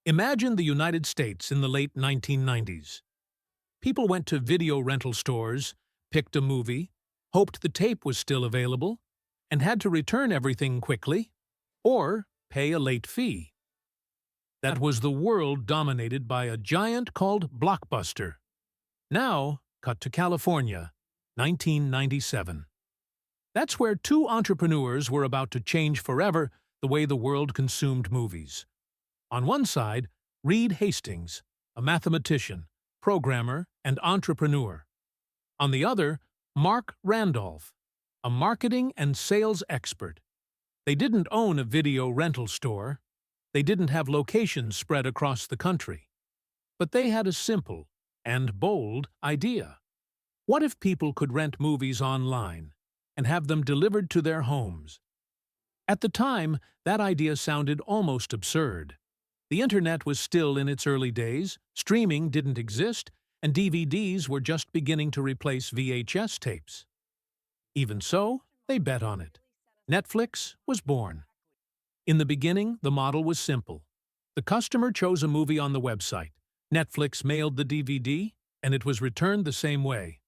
Imagine the United States in the late 1990s. People went to video rental stores, picked a movie, hoped the tape was still available, and had to return everything quickly or pay a late fee. That was the world dominated by a giant called Blockbuster. Now, cut to California, 1997. That's where two entrepreneurs were about to change forever the way the world consumed movies. On one side, Reed Hastings, a mathematician, programmer, and entrepreneur. On the other, Marc Randolph, a marketing and sales expert. They didn't own a video rental store. They didn't have locations spread across the country. But they had a simple and bold idea. What if people could rent movies online and have them delivered to their homes? At the time, that idea sounded almost absurd. The internet was still in its early days, streaming didn't exist, and DVDs were just beginning to replace VHS tapes. Even so, they bet on it. Netflix was born. In the beginning, the model was simple. The customer chose a movie on the website. Netflix mailed the DVD, and it was returned the same way.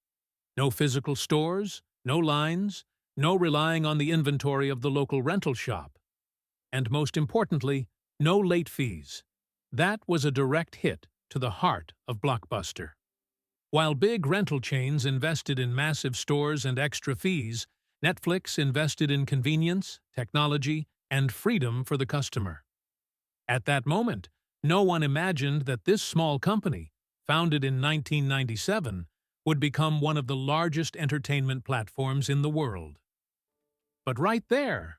No physical stores, no lines, no relying on the inventory of the local rental shop. And most importantly, no late fees. That was a direct hit to the heart of Blockbuster. While big rental chains invested in massive stores and extra fees, Netflix invested in convenience, technology, and freedom for the customer. At that moment, no one imagined that this small company, founded in 1997, would become one of the largest entertainment platforms in the world. But right there,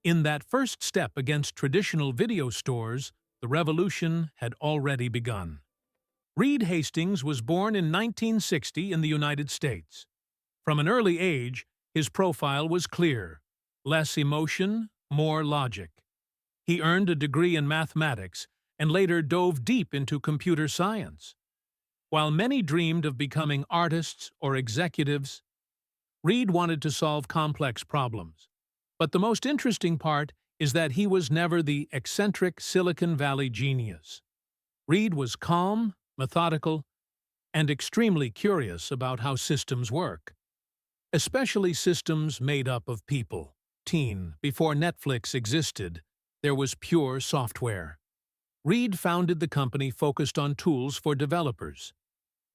in that first step against traditional video stores, the revolution had already begun. Reed Hastings was born in 1960 in the United States. From an early age, his profile was clear: less emotion, more logic. He earned a degree in mathematics and later dove deep into computer science. While many dreamed of becoming artists or executives, Reed wanted to solve complex problems. But the most interesting part is that he was never the eccentric Silicon Valley genius. Reed was calm, methodical, and extremely curious about how systems work, especially systems made up of people. Before Netflix existed, there was pure software. Reed founded the company focused on tools for developers.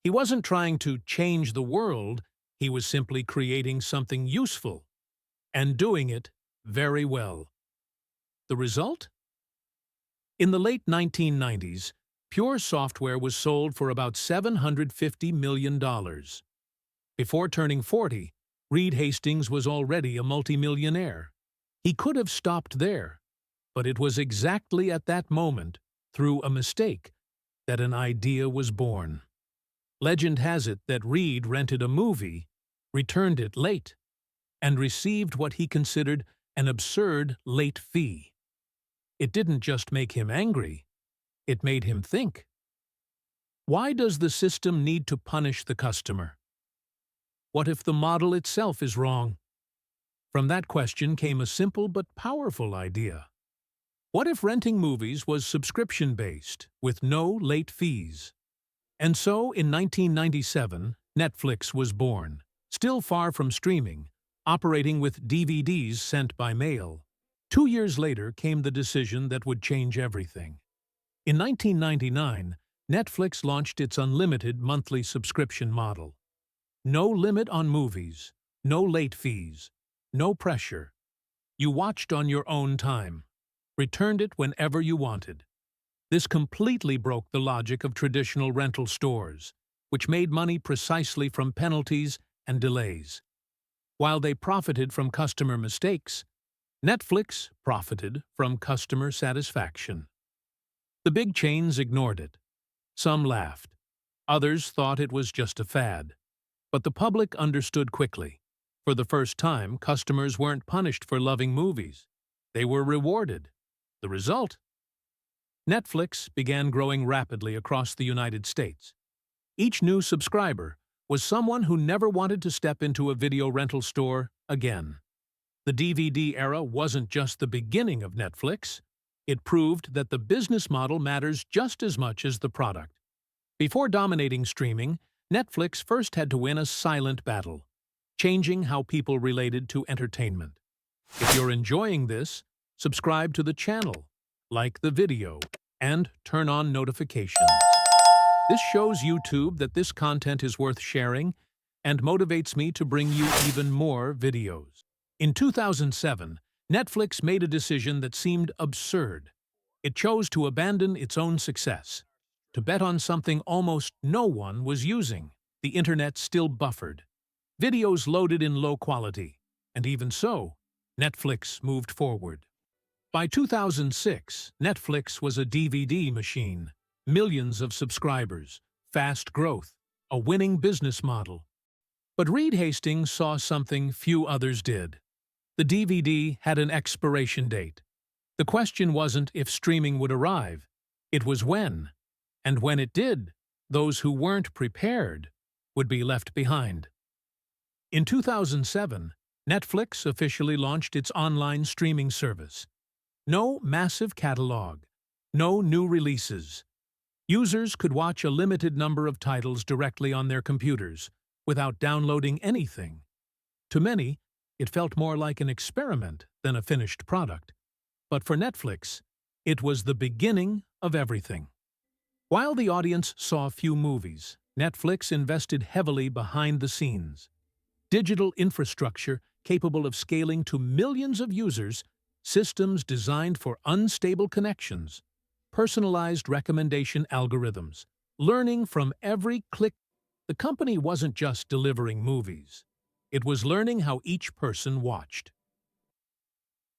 He wasn't trying to change the world, he was simply creating something useful, and doing it very well. The result? In the late 1990s, pure software was sold for about $750 million. Before turning 40, Reed Hastings was already a multimillionaire. He could have stopped there, but it was exactly at that moment, through a mistake, that an idea was born. Legend has it that Reed rented a movie, returned it late, and received what he considered an absurd late fee. It didn't just make him angry, it made him think. Why does the system need to punish the customer? What if the model itself is wrong? From that question came a simple but powerful idea. What if renting movies was subscription-based, with no late fees? And so, in 1997, Netflix was born, still far from streaming, operating with DVDs sent by mail. 2 years later came the decision that would change everything. In 1999, Netflix launched its unlimited monthly subscription model. No limit on movies, no late fees, no pressure. You watched on your own time, returned it whenever you wanted. This completely broke the logic of traditional rental stores, which made money precisely from penalties and delays. While they profited from customer mistakes, Netflix profited from customer satisfaction. The big chains ignored it. Some laughed. Others thought it was just a fad. But the public understood quickly. For the first time, customers weren't punished for loving movies. They were rewarded. The result? Netflix began growing rapidly across the United States. Each new subscriber was someone who never wanted to step into a video rental store again. The DVD era wasn't just the beginning of Netflix, It proved that the business model matters just as much as the product. Before dominating streaming, Netflix first had to win a silent battle, changing how people related to entertainment. If you're enjoying this, subscribe to the channel, like the video, and turn on notifications. This shows YouTube that this content is worth sharing and motivates me to bring you even more videos. In 2007, Netflix made a decision that seemed absurd. It chose to abandon its own success, to bet on something almost no one was using. The internet still buffered. Videos loaded in low quality. And even so, Netflix moved forward. By 2006, Netflix was a DVD machine, millions of subscribers, fast growth, a winning business model. But Reed Hastings saw something few others did. The DVD had an expiration date. The question wasn't if streaming would arrive, it was when. And when it did, those who weren't prepared would be left behind. In 2007, Netflix officially launched its online streaming service. No massive catalog, no new releases. Users could watch a limited number of titles directly on their computers, without downloading anything. To many, it felt more like an experiment than a finished product. But for Netflix, it was the beginning of everything. While the audience saw few movies, Netflix invested heavily behind the scenes. Digital infrastructure capable of scaling to millions of users, systems designed for unstable connections, personalized recommendation algorithms, learning from every click. The company wasn't just delivering movies. It was learning how each person watched.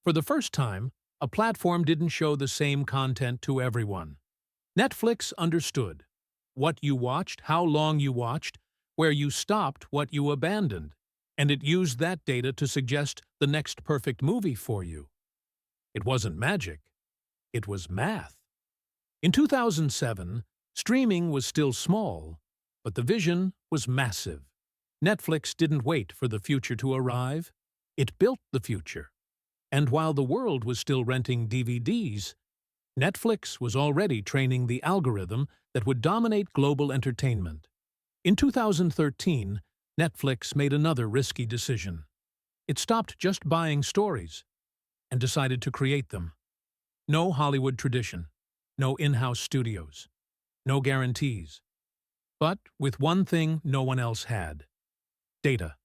For the first time, a platform didn't show the same content to everyone. Netflix understood what you watched, how long you watched, where you stopped, what you abandoned, and it used that data to suggest the next perfect movie for you. It wasn't magic. It was math. In 2007, streaming was still small, but the vision was massive. Netflix didn't wait for the future to arrive. It built the future. And while the world was still renting DVDs, Netflix was already training the algorithm that would dominate global entertainment. In 2013, Netflix made another risky decision. It stopped just buying stories and decided to create them. No Hollywood tradition, no in-house studios, no guarantees. But with one thing no one else had: data.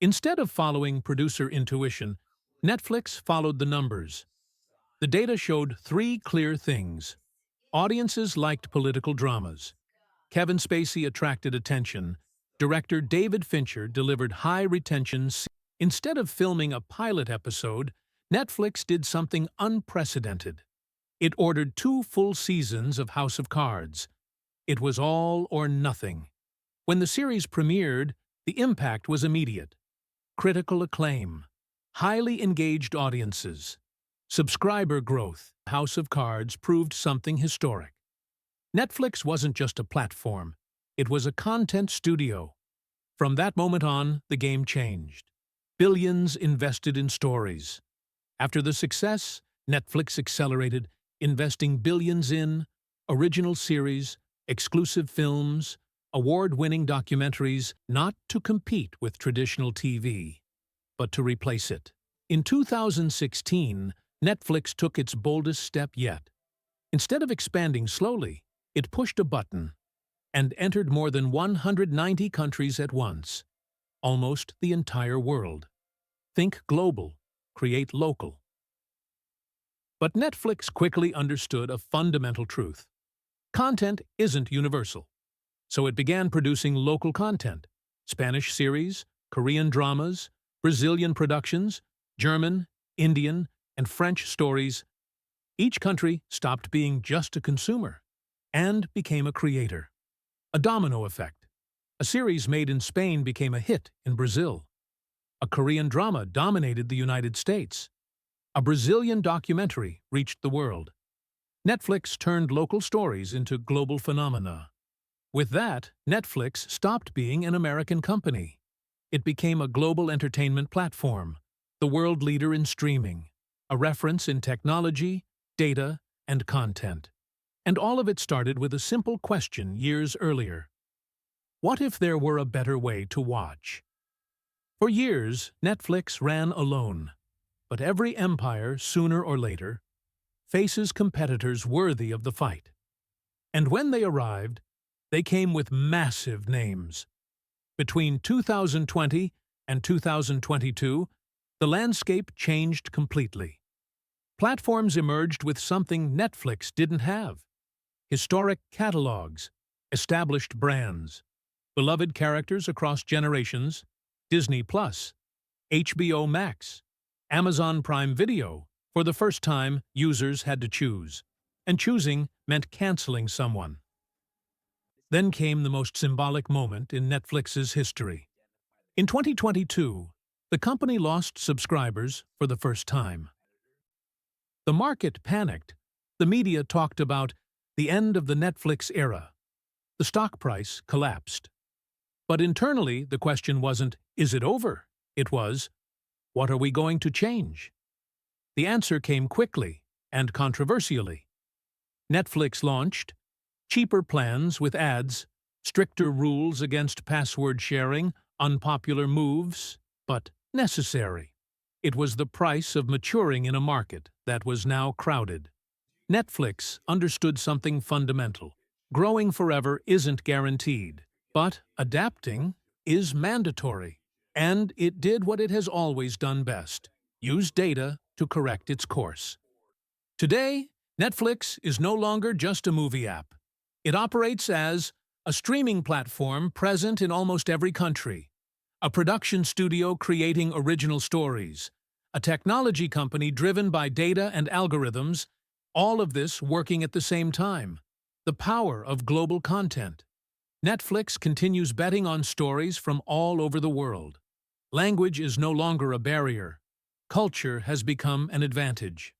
Instead of following producer intuition, Netflix followed the numbers. The data showed three clear things. Audiences liked political dramas. Kevin Spacey attracted attention. Director David Fincher delivered high-retention scenes. Instead of filming a pilot episode, Netflix did something unprecedented. It ordered 2 full seasons of House of Cards. It was all or nothing. When the series premiered, the impact was immediate. Critical acclaim, highly engaged audiences, subscriber growth. House of Cards proved something historic. Netflix wasn't just a platform, it was a content studio. From that moment on, the game changed. Billions invested in stories. After the success, Netflix accelerated, investing billions in original series, exclusive films, award-winning documentaries, not to compete with traditional TV, but to replace it. In 2016, Netflix took its boldest step yet. Instead of expanding slowly, it pushed a button and entered more than 190 countries at once, almost the entire world. Think global, create local. But Netflix quickly understood a fundamental truth. Content isn't universal. So it began producing local content: Spanish series, Korean dramas, Brazilian productions, German, Indian, and French stories. Each country stopped being just a consumer and became a creator. A domino effect. A series made in Spain became a hit in Brazil. A Korean drama dominated the United States. A Brazilian documentary reached the world. Netflix turned local stories into global phenomena. With that, Netflix stopped being an American company. It became a global entertainment platform, the world leader in streaming, a reference in technology, data, and content. And all of it started with a simple question years earlier. What if there were a better way to watch? For years, Netflix ran alone. But every empire, sooner or later, faces competitors worthy of the fight. And when they arrived, they came with massive names. Between 2020 and 2022, the landscape changed completely. Platforms emerged with something Netflix didn't have: historic catalogs, established brands, beloved characters across generations, Disney+, HBO Max, Amazon Prime Video. For the first time, users had to choose, and choosing meant canceling someone. Then came the most symbolic moment in Netflix's history. In 2022, the company lost subscribers for the first time. The market panicked. The media talked about the end of the Netflix era. The stock price collapsed. But internally, the question wasn't, is it over? It was, what are we going to change? The answer came quickly and controversially. Netflix launched cheaper plans with ads, stricter rules against password sharing, unpopular moves, but necessary. It was the price of maturing in a market that was now crowded. Netflix understood something fundamental. Growing forever isn't guaranteed, but adapting is mandatory. And it did what it has always done best: use data to correct its course. Today, Netflix is no longer just a movie app. It operates as a streaming platform present in almost every country, a production studio creating original stories, a technology company driven by data and algorithms, all of this working at the same time. The power of global content. Netflix continues betting on stories from all over the world. Language is no longer a barrier. Culture has become an advantage.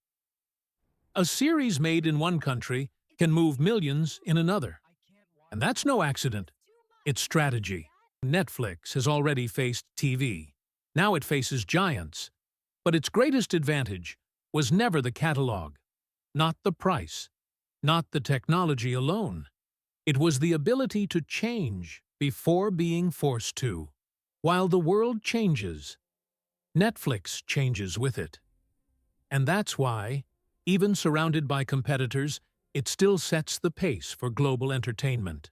A series made in one country can move millions in another. And that's no accident. It's strategy. Netflix has already faced TV. Now it faces giants. But its greatest advantage was never the catalog, not the price, not the technology alone. It was the ability to change before being forced to. While the world changes, Netflix changes with it. And that's why, even surrounded by competitors, it still sets the pace for global entertainment.